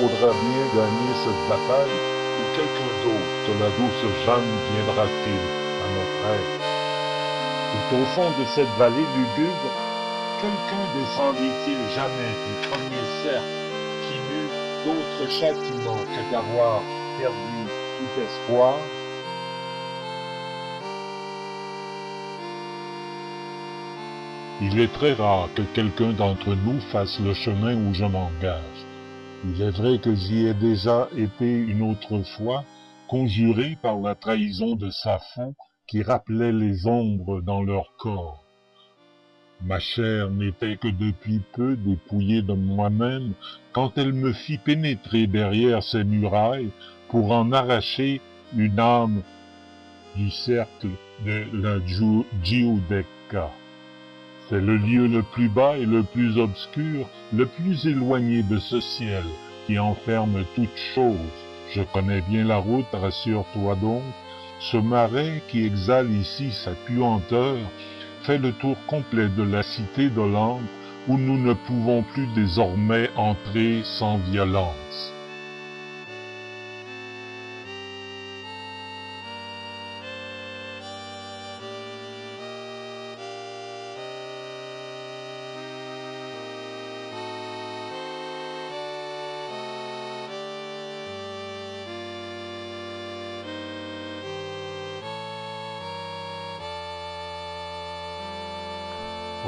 faudra bien gagner cette bataille, ou quelqu'un d'autre que la douce Jeanne viendra-t-il à notre aide? Tout au fond de cette vallée lugubre, quelqu'un descendit-il jamais du premier cercle qui n'eut d'autre châtiment que d'avoir perdu tout espoir? Il est très rare que quelqu'un d'entre nous fasse le chemin où je m'engage. Il est vrai que j'y ai déjà été une autre fois, conjuré par la trahison de Sappho qui rappelait les ombres dans leur corps. Ma chair n'était que depuis peu dépouillée de moi-même quand elle me fit pénétrer derrière ces murailles pour en arracher une âme du cercle de la Giudecca. C'est le lieu le plus bas et le plus obscur, le plus éloigné de ce ciel qui enferme toute chose. Je connais bien la route, rassure-toi donc. Ce marais qui exhale ici sa puanteur fait le tour complet de la cité dolente où nous ne pouvons plus désormais entrer sans violence.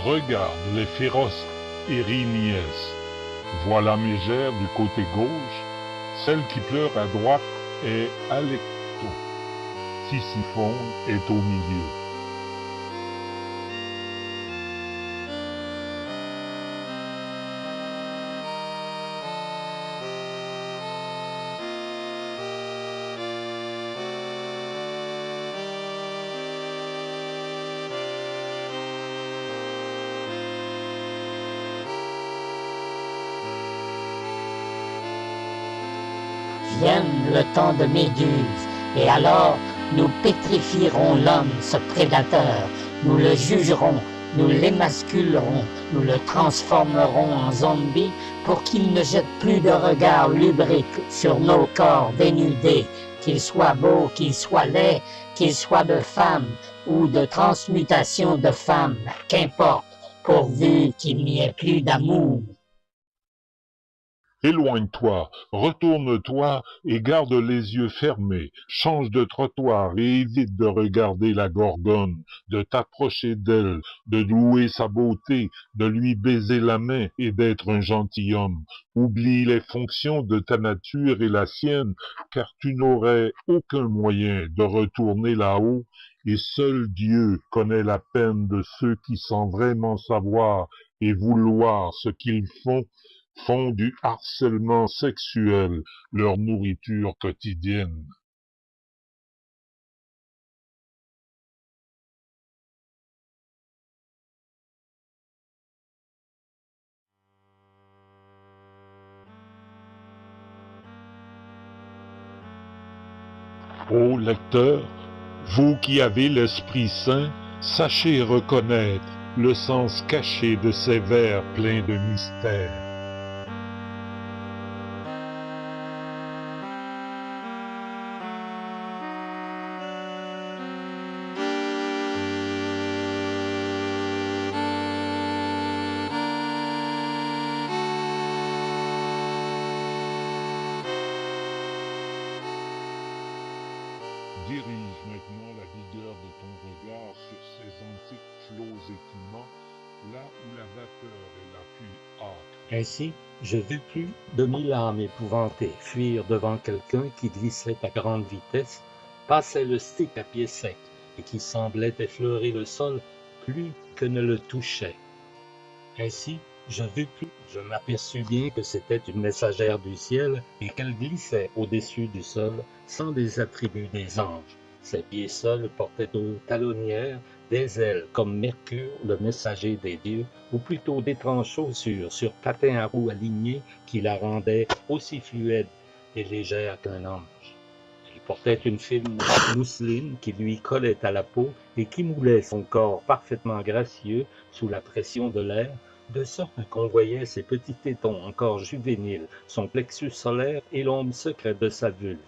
Regarde les féroces Érinies. Vois la mégère du côté gauche, celle qui pleure à droite est Alecto. Tisiphone est au milieu. Vienne le temps de Méduse, et alors nous pétrifierons l'homme, ce prédateur, nous le jugerons, nous l'émasculerons, nous le transformerons en zombie pour qu'il ne jette plus de regard lubrique sur nos corps dénudés, qu'il soit beau, qu'il soit laid, qu'il soit de femme ou de transmutation de femme, qu'importe, pourvu qu'il n'y ait plus d'amour. Éloigne-toi, retourne-toi et garde les yeux fermés, change de trottoir et évite de regarder la gorgone, de t'approcher d'elle, de louer sa beauté, de lui baiser la main et d'être un gentilhomme. Oublie les fonctions de ta nature et la sienne, car tu n'aurais aucun moyen de retourner là-haut, et seul Dieu connaît la peine de ceux qui, sans vraiment savoir et vouloir ce qu'ils font du harcèlement sexuel leur nourriture quotidienne. Ô lecteur, vous qui avez l'Esprit Saint, sachez reconnaître le sens caché de ces vers pleins de mystère. Dirige maintenant la vigueur de ton regard sur ces antiques flots écumants, là où la vapeur est la plus âcre. Ainsi, je vis plus de 1000 âmes épouvantées fuir devant quelqu'un qui glissait à grande vitesse, passait le stick à pied sec et qui semblait effleurer le sol plus que ne le touchait. Ainsi, je m'aperçus bien que c'était une messagère du ciel et qu'elle glissait au-dessus du sol sans des attributs des anges. Ses pieds seuls portaient aux talonnières des ailes comme Mercure, le messager des dieux, ou plutôt d'étranges chaussures sur patins à roues alignés qui la rendaient aussi fluide et légère qu'un ange. Elle portait une fine mousseline qui lui collait à la peau et qui moulait son corps parfaitement gracieux sous la pression de l'air, de sorte qu'on voyait ses petits tétons encore juvéniles, son plexus solaire et l'ombre secrète de sa vulve.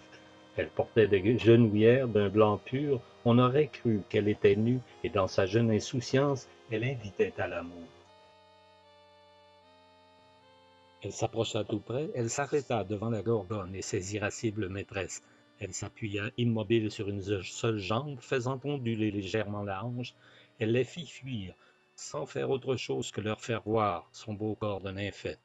Elle portait des genouillères d'un blanc pur, on aurait cru qu'elle était nue, et dans sa jeune insouciance, elle invitait à l'amour. Elle s'approcha tout près, elle s'arrêta devant la Gorgone et ses irascibles maîtresses. Elle s'appuya immobile sur une seule jambe, faisant onduler légèrement la hanche. Elle les fit fuir, sans faire autre chose que leur faire voir son beau corps de nymphette.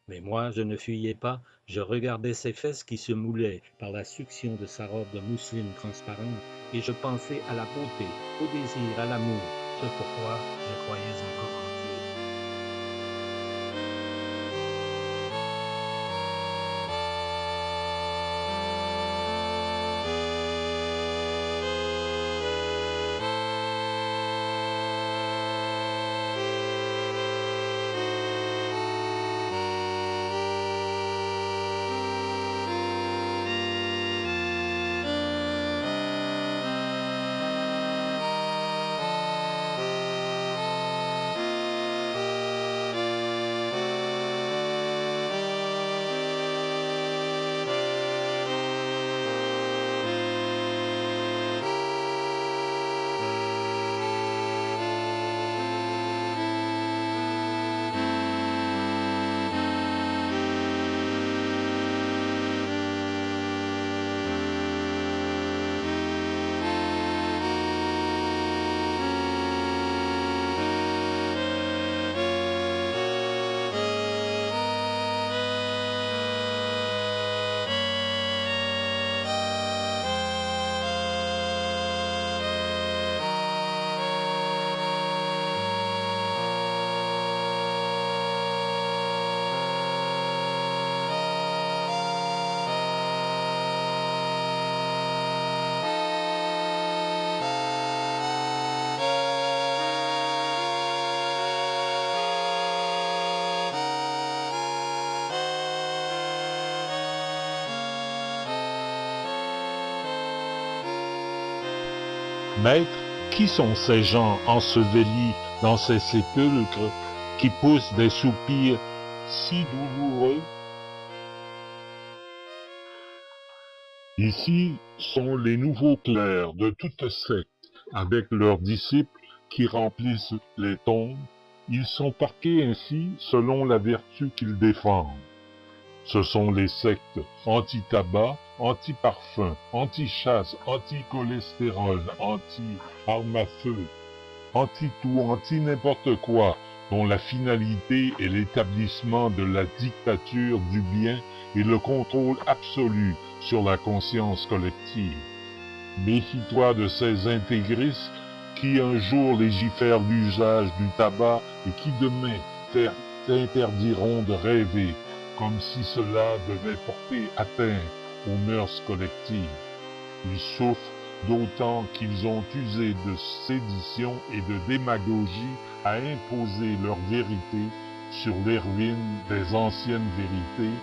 Mais moi, je ne fuyais pas, je regardais ses fesses qui se moulaient par la succion de sa robe de mousseline transparente, et je pensais à la beauté, au désir, à l'amour, ce pourquoi je croyais encore en Dieu. Maître, qui sont ces gens ensevelis dans ces sépulcres qui poussent des soupirs si douloureux? Ici sont les nouveaux clercs de toute secte, avec leurs disciples qui remplissent les tombes. Ils sont parqués ainsi selon la vertu qu'ils défendent. Ce sont les sectes anti-tabac, anti-parfum, anti-chasse, anti-cholestérol, anti-armes à feu, anti-tout, anti-n'importe quoi, dont la finalité est l'établissement de la dictature du bien et le contrôle absolu sur la conscience collective. Méfie-toi de ces intégristes qui un jour légifèrent l'usage du tabac et qui demain t'interdiront de rêver, comme si cela devait porter atteinte aux mœurs collectives. Ils souffrent d'autant qu'ils ont usé de sédition et de démagogie à imposer leur vérité sur les ruines des anciennes vérités,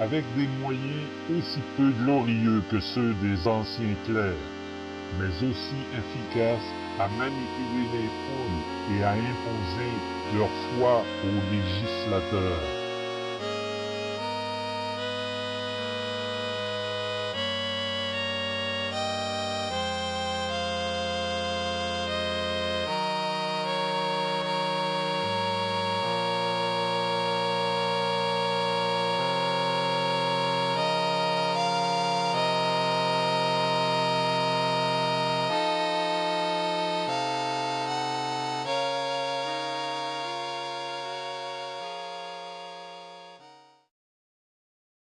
avec des moyens aussi peu glorieux que ceux des anciens clercs, mais aussi efficaces à manipuler les foules et à imposer leur foi aux législateurs.